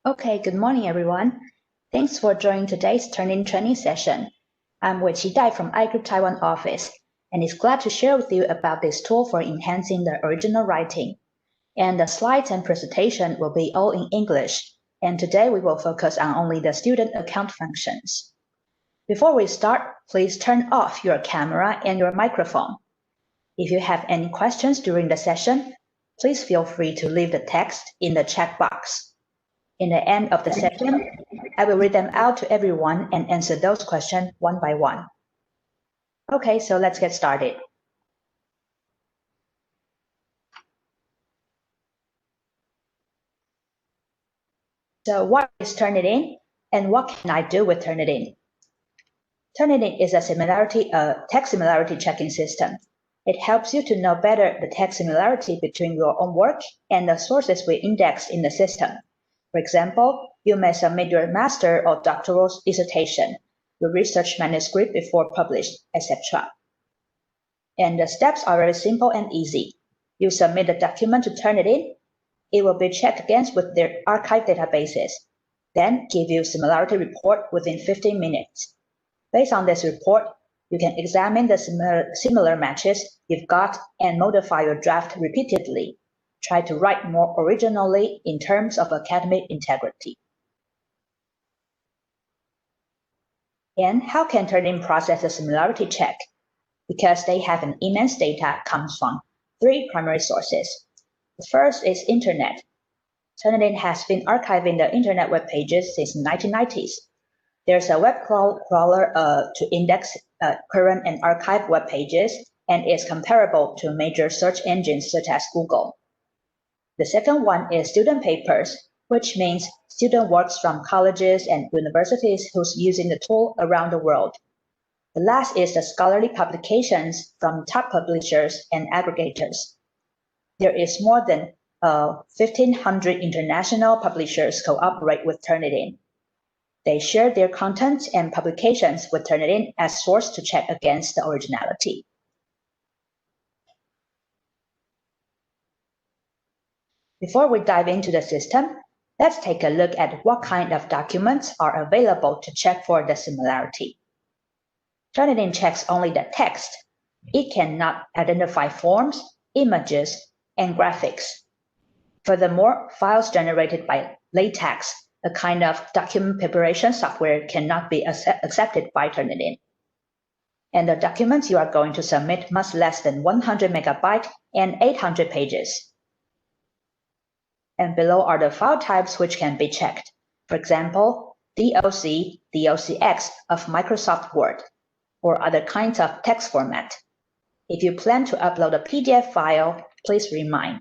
Okay, good morning, everyone. Thanks for joining today's Turnitin training session. I'm Wei-Qi Dai from iGroup Taiwan office, and is glad to share with you about this tool for enhancing the original writing. And the slides and presentation will be all in English, and today we will focus on only the student account functions. Before we start, please turn off your camera and your microphone. If you have any questions during the session, please feel free to leave the text in the chat box. In the end of the session, I will read them out to everyone and answer those questions one by one. Okay, so let's get started. So what is Turnitin and what can I do with Turnitin? Turnitin is a text similarity checking system. It helps you to know better the text similarity between your own work and the sources we index in the system. For example, you may submit your master or doctoral dissertation, your research manuscript before published, etc. And the steps are very simple and easy. You submit the document to Turnitin. It will be checked against with their archive databases, then give you similarity report within 15 minutes. Based on this report, you can examine the similar matches you've got and modify your draft repeatedly. Try to write more originally in terms of academic integrity. And how can Turnitin process a similarity check? Because they have an immense data comes from 3 primary sources. The first is Internet. Turnitin has been archiving the Internet web pages since the 1990s. There's a web crawler to index current and archived web pages and is comparable to major search engines such as Google. The second one is student papers, which means student works from colleges and universities who's using the tool around the world. The last is the scholarly publications from top publishers and aggregators. There is more than 1,500 international publishers cooperate with Turnitin. They share their contents and publications with Turnitin as source to check against the originality. Before we dive into the system, let's take a look at what kind of documents are available to check for the similarity. Turnitin checks only the text. It cannot identify forms, images, and graphics. Furthermore, files generated by LaTeX, a kind of document preparation software, cannot be accepted by Turnitin. And the documents you are going to submit must less than 100 megabytes and 800 pages. And below are the file types which can be checked. For example, DOC, DOCX of Microsoft Word, or other kinds of text format. If you plan to upload a PDF file, please remind.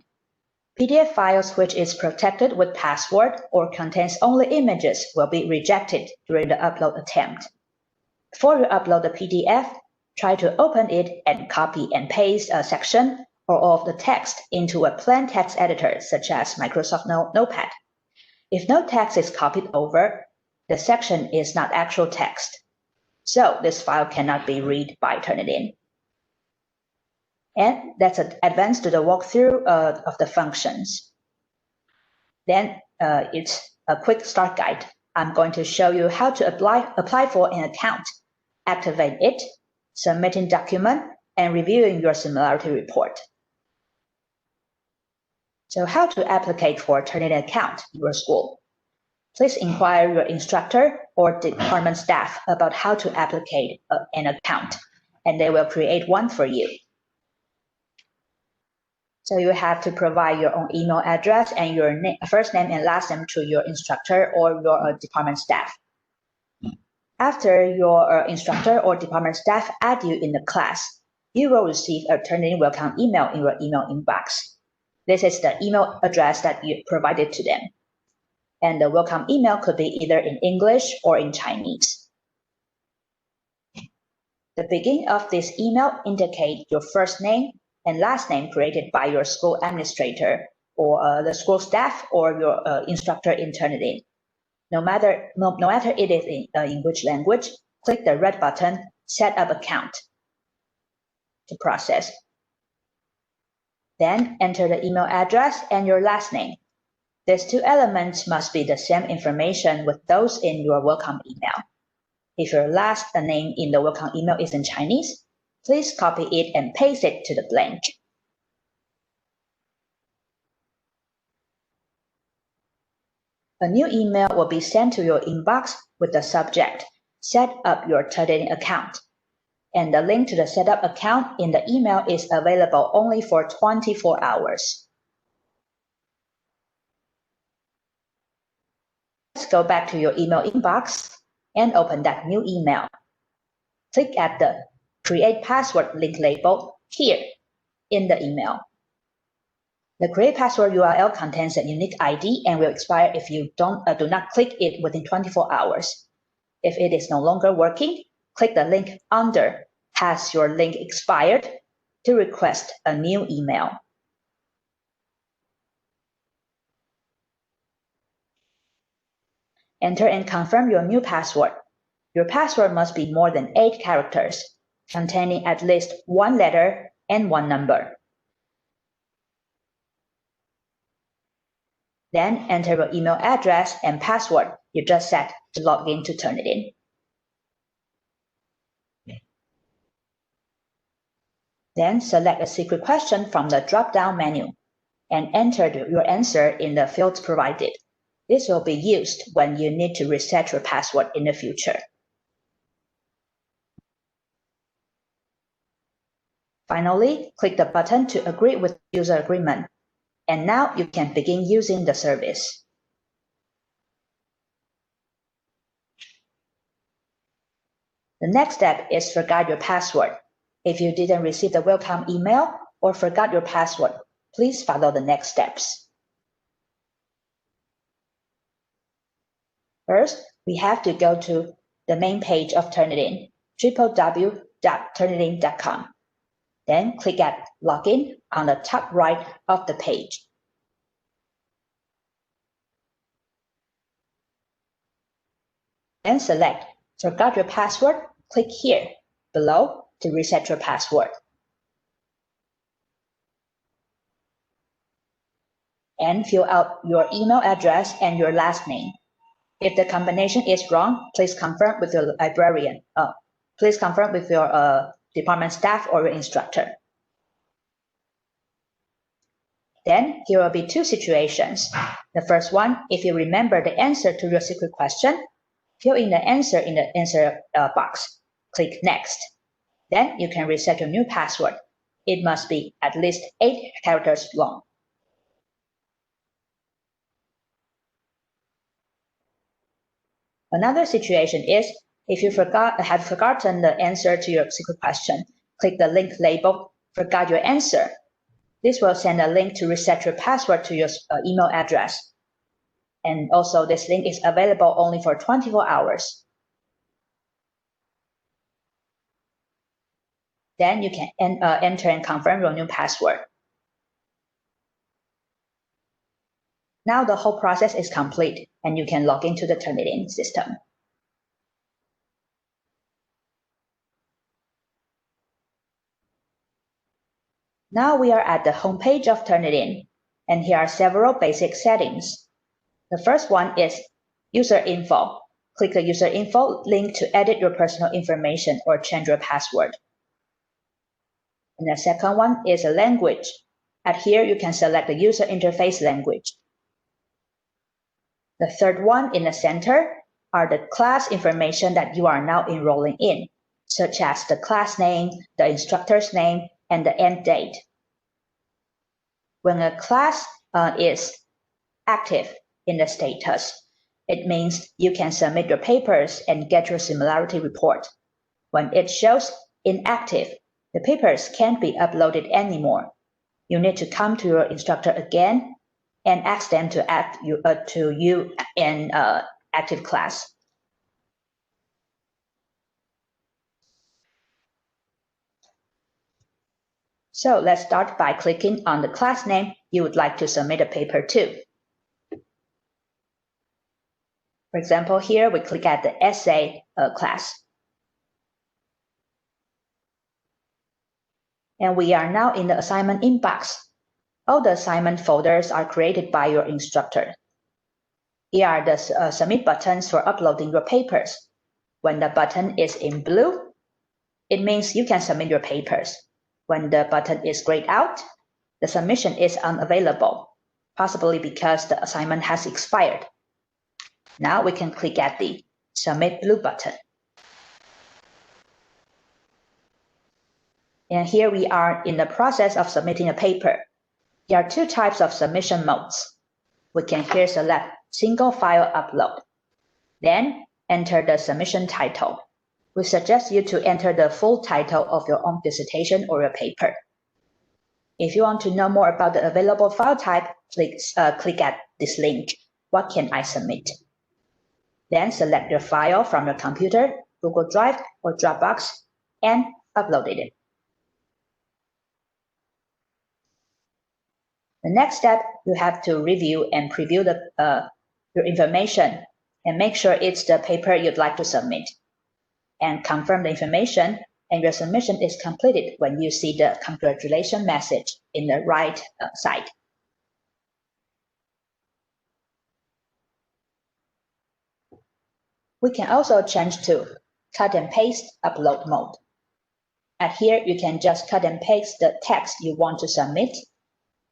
PDF files which is protected with password or contains only images will be rejected during the upload attempt. Before you upload the PDF, try to open it and copy and paste a section or all of the text into a plain text editor such as Microsoft Notepad. If no text is copied over, the section is not actual text. So this file cannot be read by Turnitin. And let's advance to the walkthrough of the functions. Then it's a quick start guide. I'm going to show you how to apply for an account, activate it, submitting document, and reviewing your similarity report. So how to apply for a Turnitin account in your school? Please inquire your instructor or department staff about how to apply an account, and they will create one for you. So you have to provide your own email address and your first name and last name to your instructor or your department staff. After your instructor or department staff add you in the class, you will receive a Turnitin welcome email in your email inbox. This is the email address that you provided to them. And the welcome email could be either in English or in Chinese. The beginning of this email indicates your first name and last name created by your school administrator or the school staff or your instructor in Turnitin. No matter it is in which language, click the red button, Set Up Account, to process. Then enter the email address and your last name. These two elements must be the same information with those in your welcome email. If your last name in the welcome email is in Chinese, please copy it and paste it to the blank. A new email will be sent to your inbox with the subject, Set up your Turnitin account. And the link to the setup account in the email is available only for 24 hours. Let's go back to your email inbox and open that new email. Click at the Create Password link label here in the email. The Create Password URL contains a unique ID and will expire if you do not click it within 24 hours. If it is no longer working, click the link under Has your link expired to request a new email. Enter and confirm your new password. Your password must be more than 8 characters, containing at least 1 letter and 1 number. Then enter your email address and password you just set to log in to Turnitin. Then select a secret question from the drop-down menu and enter your answer in the fields provided. This will be used when you need to reset your password in the future. Finally, click the button to agree with user agreement. And now you can begin using the service. The next step is forgot your password. If you didn't receive the welcome email or forgot your password, please follow the next steps. First, we have to go to the main page of Turnitin, www.turnitin.com. Then click at Login on the top right of the page. Then select Forgot your password. Click here below to reset your password. And fill out your email address and your last name. If the combination is wrong, please confirm with your librarian. Please confirm with your department staff or your instructor. Then here will be 2 situations. The first one, if you remember the answer to your secret question, fill in the answer box. Click Next. Then you can reset your new password. It must be at least 8 characters long. Another situation is if you have forgotten the answer to your secret question, click the link labeled Forgot Your Answer. This will send a link to reset your password to your email address. And also this link is available only for 24 hours. Then you can enter and confirm your new password. Now the whole process is complete and you can log into the Turnitin system. Now we are at the home page of Turnitin, and here are several basic settings. The first one is User Info. Click the User Info link to edit your personal information or change your password. And the second one is a language. At here, you can select the user interface language. The third one in the center are the class information that you are now enrolling in, such as the class name, the instructor's name, and the end date. When a class is active in the status, it means you can submit your papers and get your Similarity report. When it shows inactive, the papers can't be uploaded anymore. You need to come to your instructor again and ask them to add you in active class. So let's start by clicking on the class name you would like to submit a paper to. For example, here we click at the essay class. And we are now in the assignment inbox. All the assignment folders are created by your instructor. Here are the submit buttons for uploading your papers. When the button is in blue, it means you can submit your papers. When the button is grayed out, the submission is unavailable, possibly because the assignment has expired. Now we can click at the Submit Blue button. And here we are in the process of submitting a paper. There are two types of submission modes. We can here select Single File Upload. Then enter the submission title. We suggest you to enter the full title of your own dissertation or your paper. If you want to know more about the available file type, click at this link, What can I submit? Then select your file from your computer, Google Drive, or Dropbox, and upload it. The next step, you have to review and preview your information and make sure it's the paper you'd like to submit. And confirm the information, and your submission is completed when you see the congratulations message in the right side. We can also change to cut and paste upload mode. And here you can just cut and paste the text you want to submit,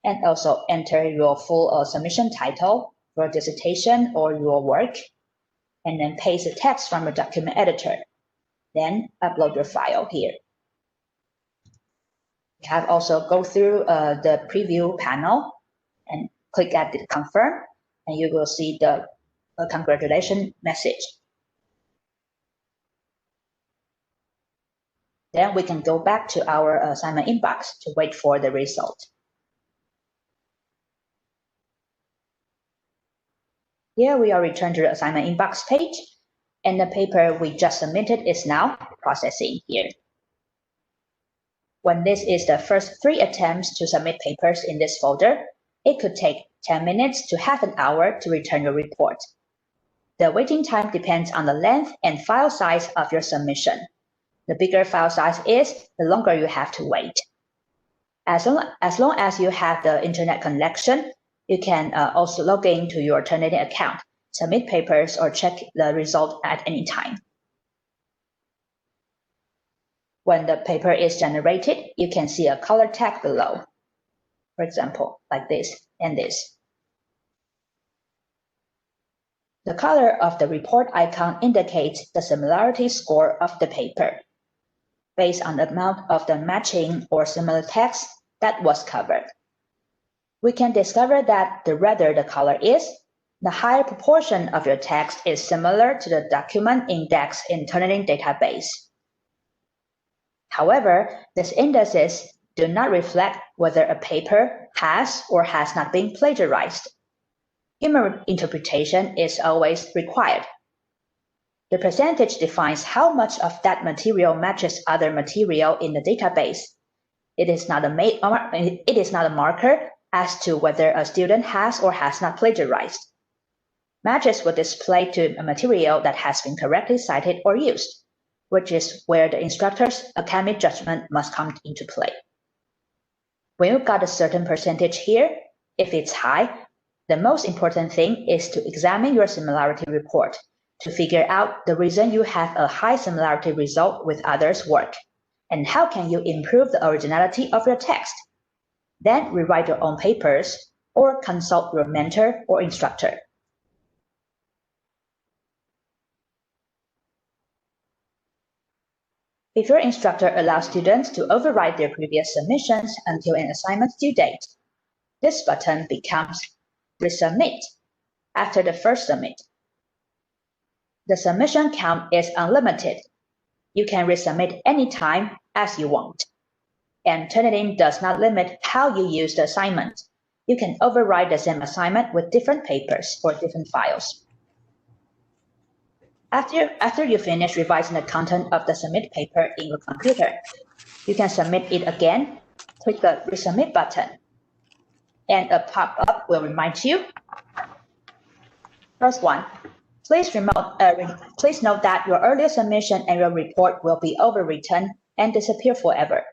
and also enter your full submission title, your dissertation, or your work, and then paste the text from your document editor. Then upload your file here. You have also go through the preview panel and click at the confirm, and you will see the congratulations message. Then we can go back to our assignment inbox to wait for the result. Here we are returned to the assignment inbox page, and the paper we just submitted is now processing here. When this is the first 3 attempts to submit papers in this folder, it could take 10 minutes to half an hour to return your report. The waiting time depends on the length and file size of your submission. The bigger file size is, the longer you have to wait. As long as you have the internet connection, you can also log into your Turnitin account, submit papers, or check the result at any time. When the paper is generated, you can see a color tag below. For example, like this and this. The color of the report icon indicates the similarity score of the paper, based on the amount of the matching or similar text that was covered. We can discover that the redder the color is, the higher proportion of your text is similar to the document index in Turnitin database. However, these indices do not reflect whether a paper has or has not been plagiarized. Human interpretation is always required. The percentage defines how much of that material matches other material in the database. It is not a marker as to whether a student has or has not plagiarized. Matches will display to a material that has been correctly cited or used, which is where the instructor's academic judgment must come into play. When you've got a certain percentage here, if it's high, the most important thing is to examine your similarity report to figure out the reason you have a high similarity result with others' work, and how can you improve the originality of your text. Then rewrite your own papers or consult your mentor or instructor. If your instructor allows students to override their previous submissions until an assignment's due date, this button becomes Resubmit after the first submit. The submission count is unlimited. You can resubmit anytime as you want. And Turnitin does not limit how you use the assignment. You can override the same assignment with different papers or different files. After you finish revising the content of the submit paper in your computer, you can submit it again. Click the Resubmit button, and a pop-up will remind you. First one, please note that your earlier submission and your report will be overwritten and disappear forever.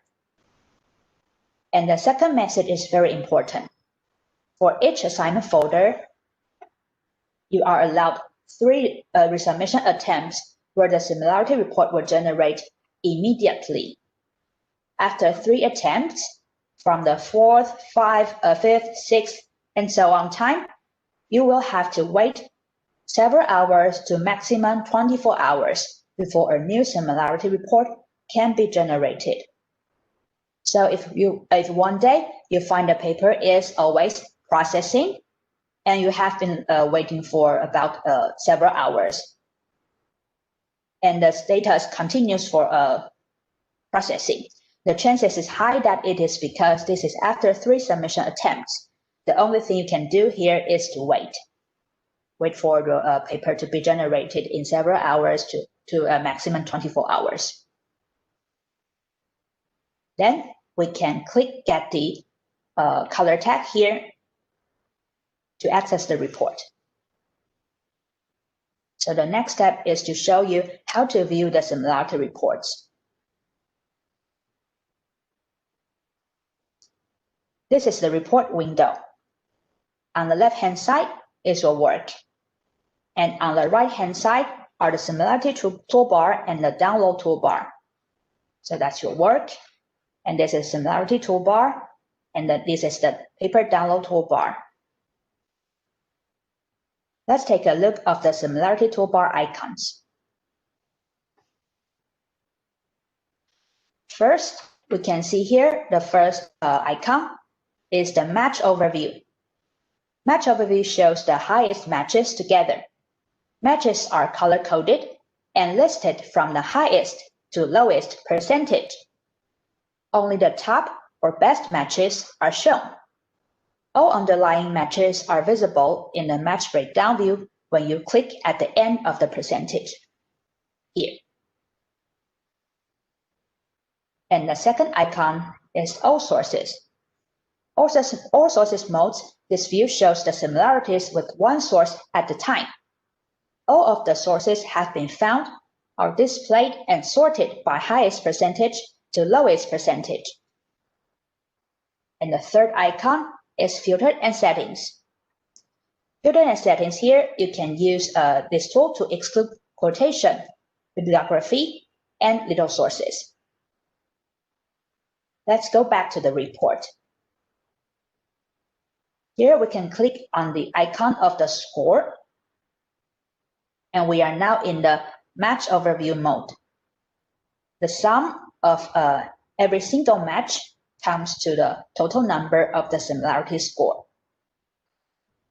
And the second message is very important. For each assignment folder, you are allowed 3 resubmission attempts where the similarity report will generate immediately. After 3 attempts, from the 4th, 5th, 6th, and so on time, you will have to wait several hours to maximum 24 hours before a new similarity report can be generated. So if one day you find a paper is always processing and you have been waiting for about several hours, and the status continues for processing, the chances is high that it is because this is after 3 submission attempts. The only thing you can do here is to wait for the paper to be generated in several hours to a maximum 24 hours. Then we can click Get the color tag here to access the report. So the next step is to show you how to view the similarity reports. This is the report window. On the left-hand side is your work. And on the right-hand side are the similarity toolbar and the download toolbar. So that's your work. And this is similarity toolbar. And then this is the paper download toolbar. Let's take a look of the similarity toolbar icons. First, we can see here the first icon is the match overview. Match overview shows the highest matches together. Matches are color-coded and listed from the highest to lowest percentage. Only the top or best matches are shown. All underlying matches are visible in the match breakdown view when you click at the end of the percentage here. And the second icon is All Sources. All sources modes, this view shows the similarities with one source at the time. All of the sources have been found, are displayed and sorted by highest percentage to lowest percentage. And the third icon is Filtered and Settings. Filtered and Settings here, you can use this tool to exclude quotation, bibliography, and little sources. Let's go back to the report. Here we can click on the icon of the score, and we are now in the match overview mode. The sum of every single match comes to the total number of the similarity score.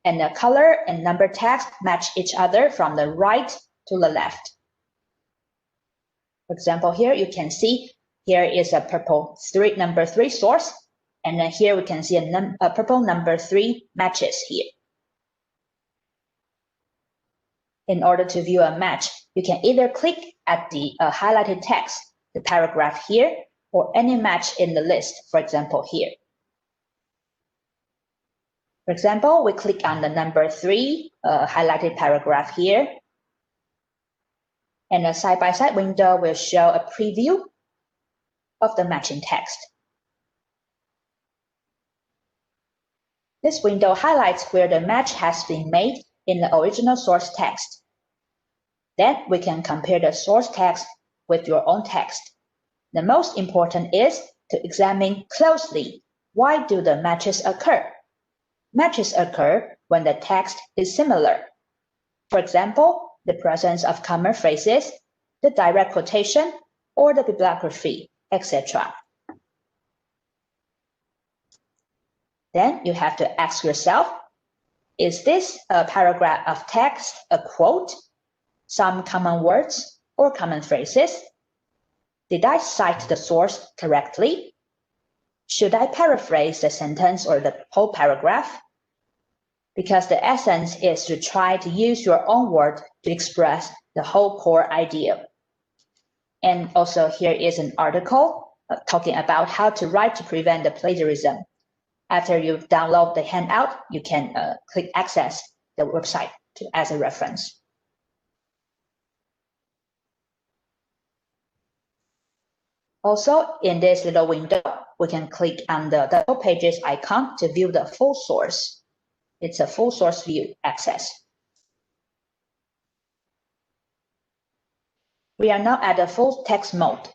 And the color and number tags match each other from the right to the left. For example, here you can see here is a purple number 3 source, and then here we can see a purple number 3 matches here. In order to view a match, you can either click at the highlighted text, the paragraph here, or any match in the list, for example, here. For example, we click on the number 3 highlighted paragraph here, and a side-by-side window will show a preview of the matching text. This window highlights where the match has been made in the original source text. Then we can compare the source text with your own text. The most important is to examine closely why do the matches occur. Matches occur when the text is similar. For example, the presence of common phrases, the direct quotation, or the bibliography, etc. Then you have to ask yourself, is this a paragraph of text a quote, some common words, or common phrases? Did I cite the source correctly? Should I paraphrase the sentence or the whole paragraph? Because the essence is to try to use your own word to express the whole core idea. And also here is an article talking about how to write to prevent the plagiarism. After you download the handout, you can click access the website as a reference. Also, in this little window, we can click on the double pages icon to view the full source. It's a full source view access. We are now at the full text mode.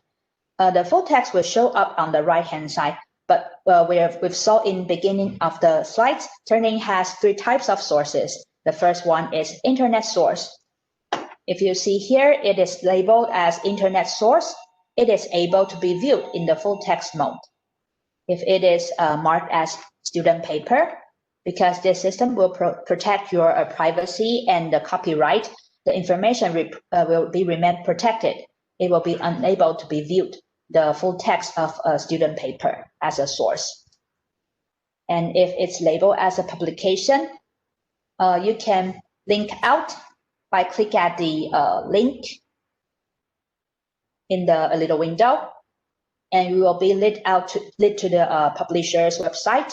The full text will show up on the right-hand side, but we've saw in beginning of the slides, Turnitin has 3 types of sources. The first one is internet source. If you see here, it is labeled as internet source. It is able to be viewed in the full text mode. If it is marked as student paper, because this system will protect your privacy and the copyright, the information will be remain protected. It will be unable to be viewed, the full text of a student paper as a source. And if it's labeled as a publication, you can link out by click at the link in the little window, and you will be led to the publisher's website,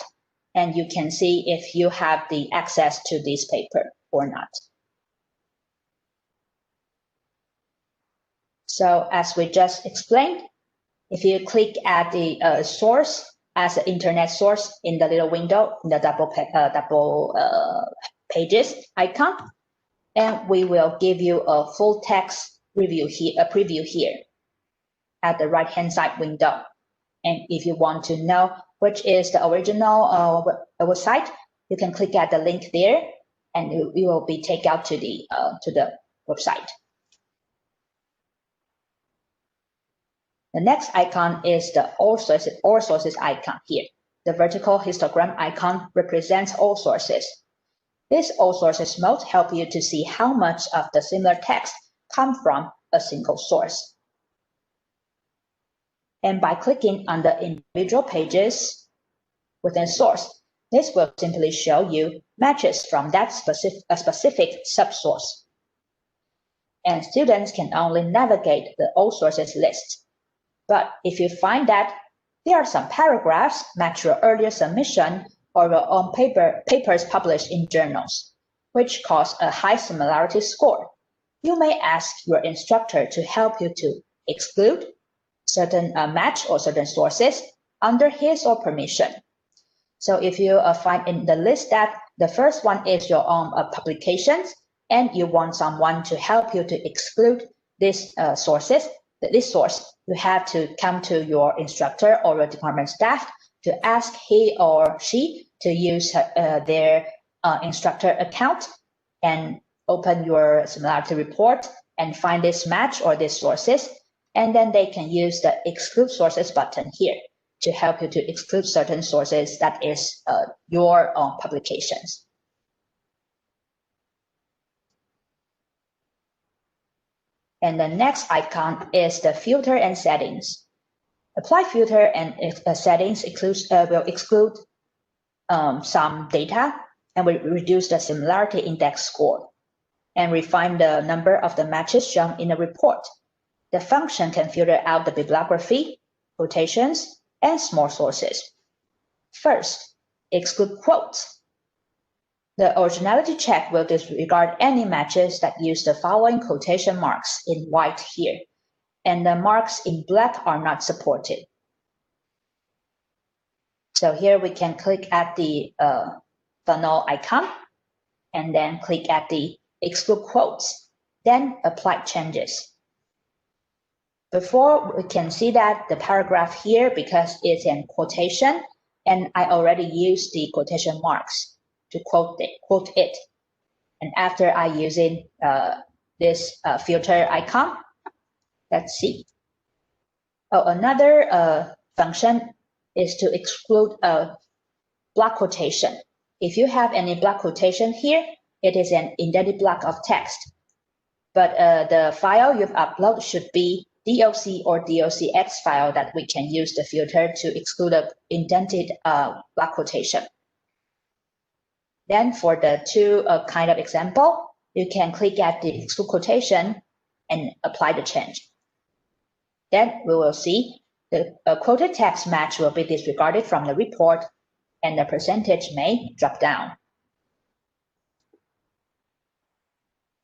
and you can see if you have the access to this paper or not. So as we just explained, if you click at the source as an internet source in the little window, in the double pages icon, and we will give you a full text review here, a preview here at the right-hand side window. And if you want to know which is the original website, you can click at the link there, and you will be taken out to the website. The next icon is the all sources icon here. The vertical histogram icon represents all sources. This all sources mode helps you to see how much of the similar text come from a single source. And by clicking on the individual pages within source, this will simply show you matches from that specific subsource. And students can only navigate the all sources list. But if you find that there are some paragraphs match your earlier submission or your own papers published in journals, which cause a high similarity score, you may ask your instructor to help you to exclude certain match or certain sources under his or permission. So if you find in the list that the first one is your own publications, and you want someone to help you to exclude these sources, this source, you have to come to your instructor or your department staff to ask he or she to use their instructor account and open your similarity report and find this match or these sources. And then they can use the exclude sources button here to help you to exclude certain sources that is your own publications. And the next icon is the filter and settings. Apply filter and settings will exclude some data and will reduce the similarity index score and refine the number of the matches shown in the report. The function can filter out the bibliography, quotations, and small sources. First, exclude quotes. The originality check will disregard any matches that use the following quotation marks in white here, and the marks in black are not supported. So here we can click at the funnel icon, and then click at the exclude quotes, then apply changes. Before we can see that the paragraph here, because it's in quotation, and I already used the quotation marks to quote it. And after I using this filter icon, let's see. Oh, another function is to exclude a block quotation. If you have any block quotation here, it is an indented block of text. But the file you've uploaded should be DOC or DOCX file that we can use the filter to exclude an indented block quotation. Then for the two kind of example, you can click at the exclude quotation and apply the change. Then we will see the quoted text match will be disregarded from the report and the percentage may drop down.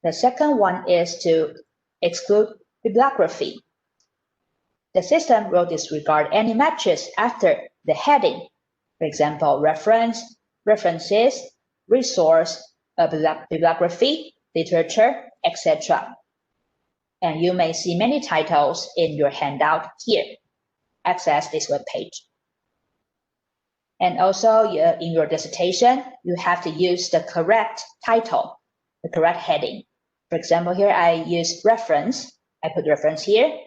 The second one is to exclude bibliography. The system will disregard any matches after the heading, for example, reference, references, resource, bibliography, literature, etc. And you may see many titles in your handout here. Access this web page. And also in your dissertation, you have to use the correct title, the correct heading. For example, here I use reference. I put reference here,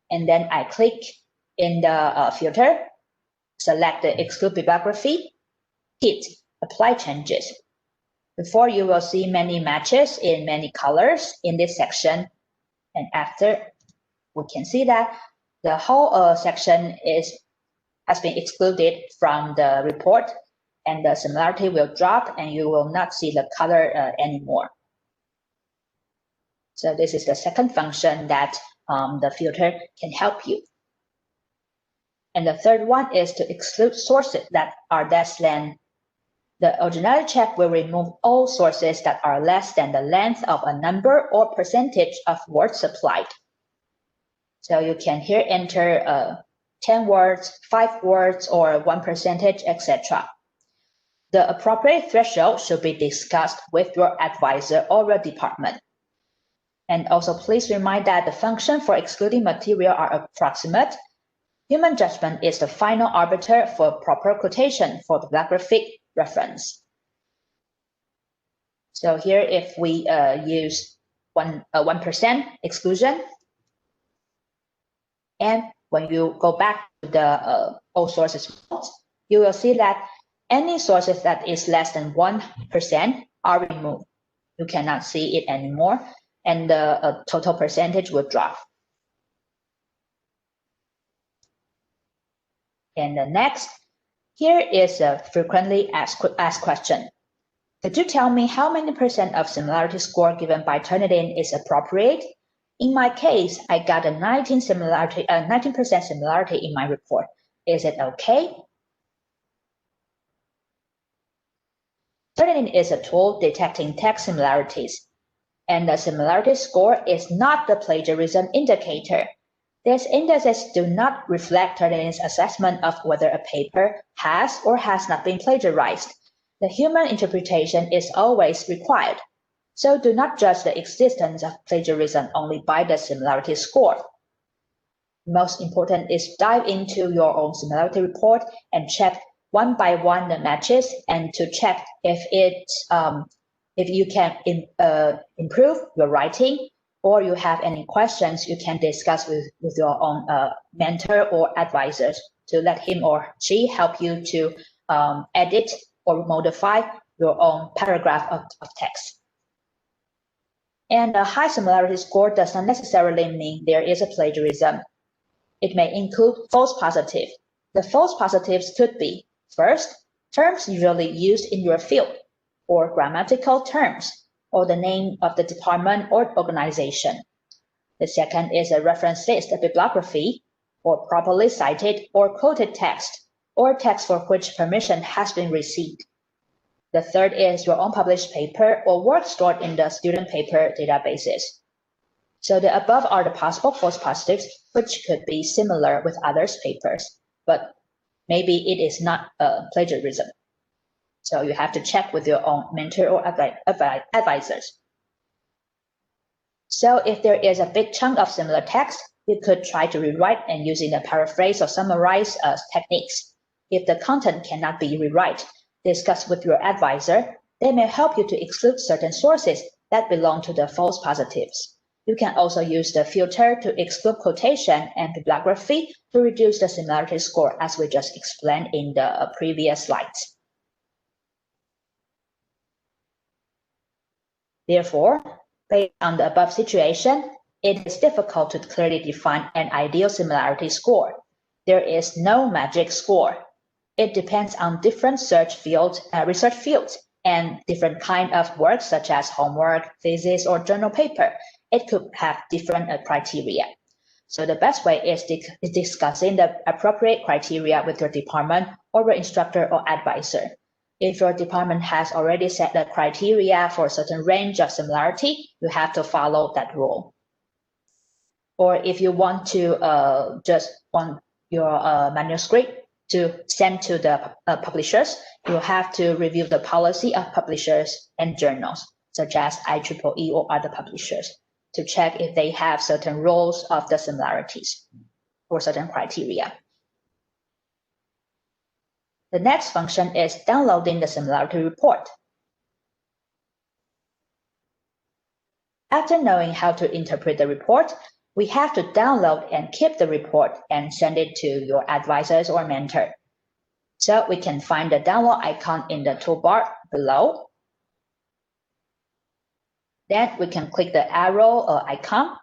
and then I click in the filter, select the exclude bibliography, hit apply changes. Before you will see many matches in many colors in this section. And after, we can see that the whole section has been excluded from the report, and the similarity will drop, and you will not see the color anymore. So this is the second function that the filter can help you. And the third one is to exclude sources that are less than. The originality check will remove all sources that are less than the length of a number or percentage of words supplied. So you can here enter 10 words, 5 words, or 1%, etc. The appropriate threshold should be discussed with your advisor or your department. And also please remind that the function for excluding material are approximate. Human judgment is the final arbiter for proper quotation for bibliographic reference. So here, if we use 1% exclusion, and when you go back to the all sources, you will see that any sources that is less than 1% are removed. You cannot see it anymore, and the total percentage will drop. And the next, here is a frequently asked question. Could you tell me how many % of similarity score given by Turnitin is appropriate? In my case, I got a 19% similarity in my report. Is it okay? Turnitin is a tool detecting text similarities, and the similarity score is not the plagiarism indicator. These indices do not reflect Turnitin's assessment of whether a paper has or has not been plagiarized. The human interpretation is always required, so do not judge the existence of plagiarism only by the similarity score. Most important is dive into your own similarity report and check one by one the matches, and to check if you can improve your writing, or you have any questions you can discuss with your own mentor or advisors to let him or she help you to edit or modify your own paragraph of text. And a high similarity score does not necessarily mean there is a plagiarism. It may include false positives. The false positives could be, first, terms usually used in your field, or grammatical terms, or the name of the department or organization. The second is a reference list, a bibliography, or properly cited or quoted text, or text for which permission has been received. The third is your own published paper or work stored in the student paper databases. So the above are the possible false positives, which could be similar with others' papers, but maybe it is not plagiarism. So you have to check with your own mentor or advisors. So if there is a big chunk of similar text, you could try to rewrite and using the paraphrase or summarize techniques. If the content cannot be rewrite, discuss with your advisor. They may help you to exclude certain sources that belong to the false positives. You can also use the filter to exclude quotation and bibliography to reduce the similarity score, as we just explained in the previous slides. Therefore, based on the above situation, it is difficult to clearly define an ideal similarity score. There is no magic score. It depends on different research fields and different kind of work, such as homework, thesis, or journal paper. It could have different criteria. So the best way is discussing the appropriate criteria with your department or your instructor or advisor. If your department has already set the criteria for a certain range of similarity, you have to follow that rule. Or if you want to just want your manuscript to send to the publishers, you have to review the policy of publishers and journals, such as IEEE or other publishers. to check if they have certain rules of the similarities or certain criteria. The next function is downloading the similarity report. After knowing how to interpret the report, we have to download and keep the report and send it to your advisors or mentor. So we can find the download icon in the toolbar below. Then we can click the arrow or icon.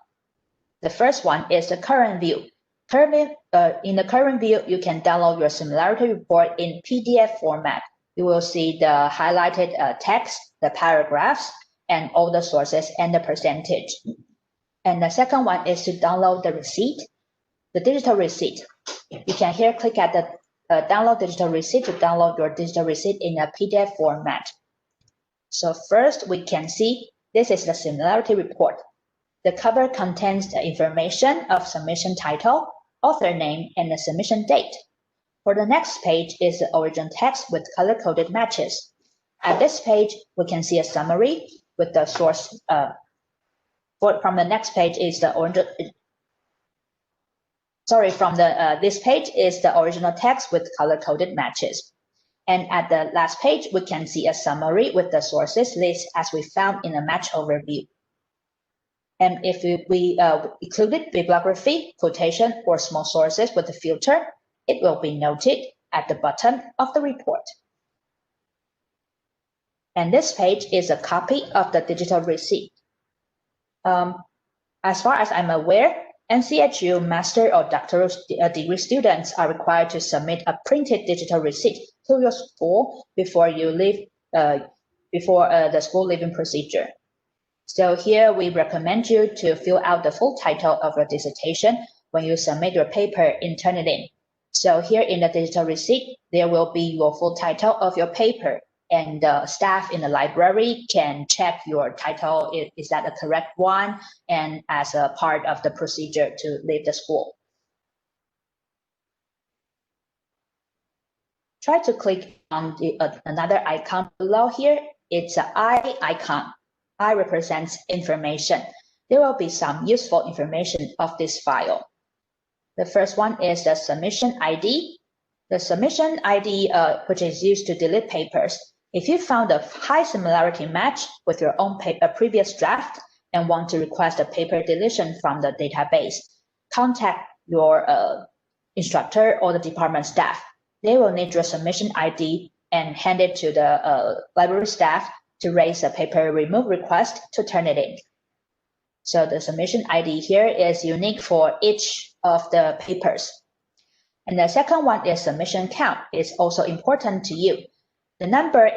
The first one is the current view. In the current view, you can download your similarity report in PDF format. You will see the highlighted text, the paragraphs, and all the sources and the percentage. And the second one is to download the receipt, the digital receipt. You can here click at the download digital receipt to download your digital receipt in a PDF format. So first we can see this is the similarity report. The cover contains the information of submission title, author name, and the submission date. For the next page is the original text with color-coded matches. At this page, we can see a summary with the source. From the next page is the original. Sorry, from the this page is the original text with color-coded matches. And at the last page, we can see a summary with the sources list as we found in the match overview. And if we included bibliography, quotation, or small sources with the filter, it will be noted at the bottom of the report. And this page is a copy of the digital receipt. As far as I'm aware, NCHU master or doctoral degree students are required to submit a printed digital receipt to your school before you leave, the school leaving procedure. So here we recommend you to fill out the full title of your dissertation when you submit your paper in Turnitin. So here in the digital receipt, there will be your full title of your paper, and the staff in the library can check your title, is that the correct one, and as a part of the procedure to leave the school. Try to click on another icon below here. It's an I icon. I represents information. There will be some useful information of this file. The first one is the submission ID. The submission ID, which is used to delete papers. If you found a high similarity match with your own previous draft and want to request a paper deletion from the database, contact your instructor or the department staff. They will need your submission ID and hand it to the library staff to raise a paper remove request to Turnitin. So the submission ID here is unique for each of the papers. And the second one is submission count. It's also important to you. The number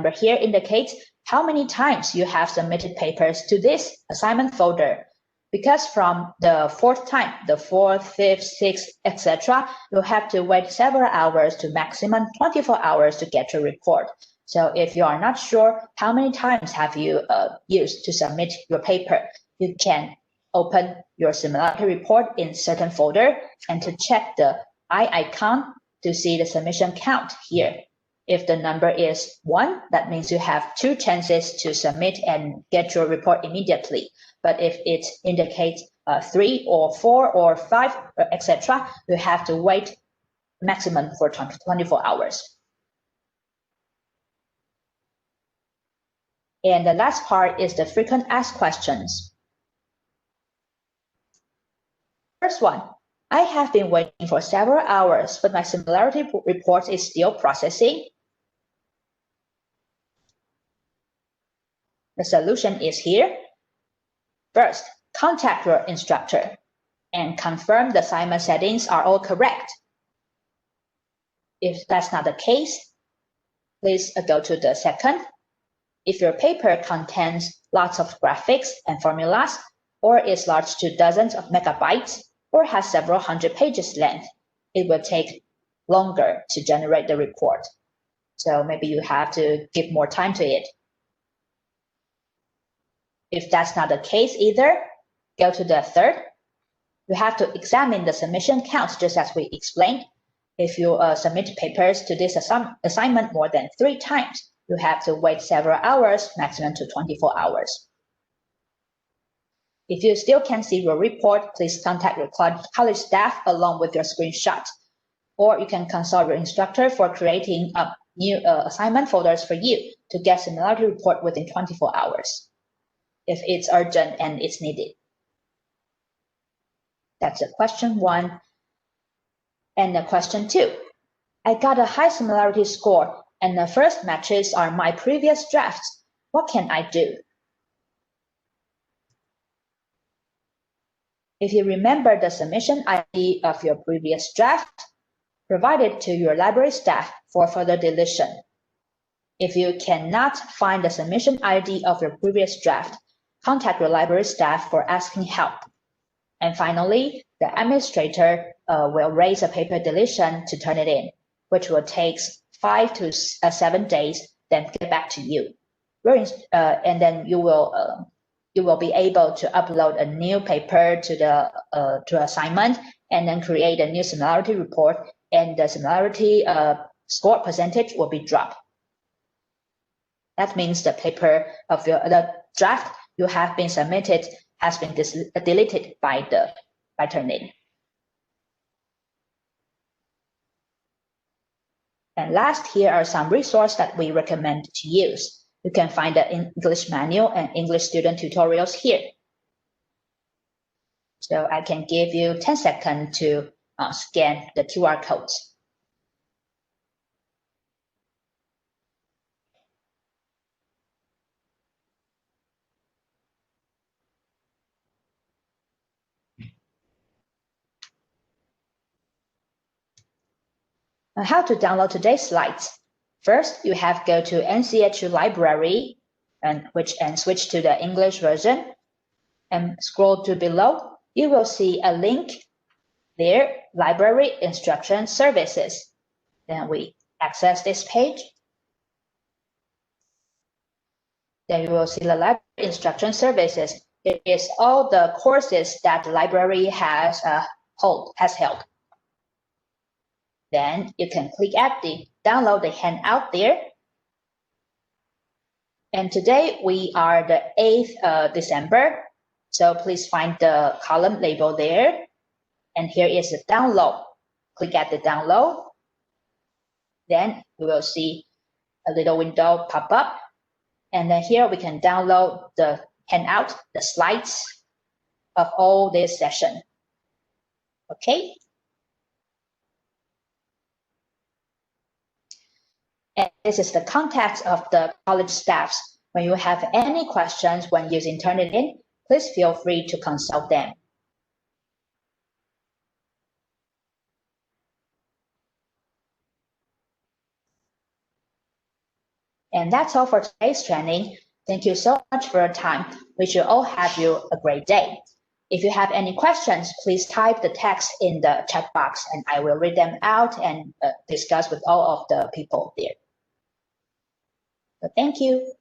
here indicates how many times you have submitted papers to this assignment folder. Because from the fourth time, the fourth, fifth, sixth, etc., you'll have to wait several hours to maximum 24 hours to get your report. So if you are not sure how many times have you used to submit your paper, you can open your similarity report in certain folder and to check the I icon to see the submission count here. If the number is 1, that means you have 2 chances to submit and get your report immediately. But if it indicates 3 or 4 or 5, etc., you have to wait maximum for 24 hours. And the last part is the frequent asked questions. First one, I have been waiting for several hours, but my similarity report is still processing. The solution is here. First, contact your instructor and confirm the assignment settings are all correct. If that's not the case, please go to the second. If your paper contains lots of graphics and formulas, or is large to dozens of megabytes, or has several hundred pages length, it will take longer to generate the report. So maybe you have to give more time to it. If that's not the case either, go to the third. You have to examine the submission counts just as we explained. If you submit papers to this assignment more than 3 times, you have to wait several hours, maximum to 24 hours. If you still can't see your report, please contact your college staff along with your screenshot. Or you can consult your instructor for creating new assignment folders for you to get Similarity report within 24 hours if it's urgent and it's needed. That's question 1. And question 2. I got a high Similarity score and the first matches are my previous drafts. What can I do? If you remember the submission ID of your previous draft, provide it to your library staff for further deletion. If you cannot find the submission ID of your previous draft, contact your library staff for asking help. And finally, the administrator will raise a paper deletion to Turnitin, which will take 5 to 7 days, then get back to you. And then you will be able to upload a new paper to the assignment, and then create a new Similarity report, and the Similarity score percentage will be dropped. That means the paper of the draft you have been submitted has been deleted by Turnitin. And last, here are some resources that we recommend to use. You can find the English manual and English student tutorials here. So I can give you 10 seconds to scan the QR codes. How to download today's slides. First, you have to go to NCHU library and switch to the English version and scroll to below. You will see a link there, Library Instruction Services. Then we access this page. Then you will see the Library Instruction Services. It is all the courses that the library has held. Then you can click at the download the handout there. And today we are the 8th December. So please find the column label there. And here is the download. Click at the download. Then you will see a little window pop up. And then here we can download the handout, the slides of all this session. Okay. And this is the contact of the college staffs. When you have any questions when using Turnitin, please feel free to consult them. And that's all for today's training. Thank you so much for your time. We should all have you a great day. If you have any questions, please type the text in the chat box and I will read them out and discuss with all of the people there. So thank you.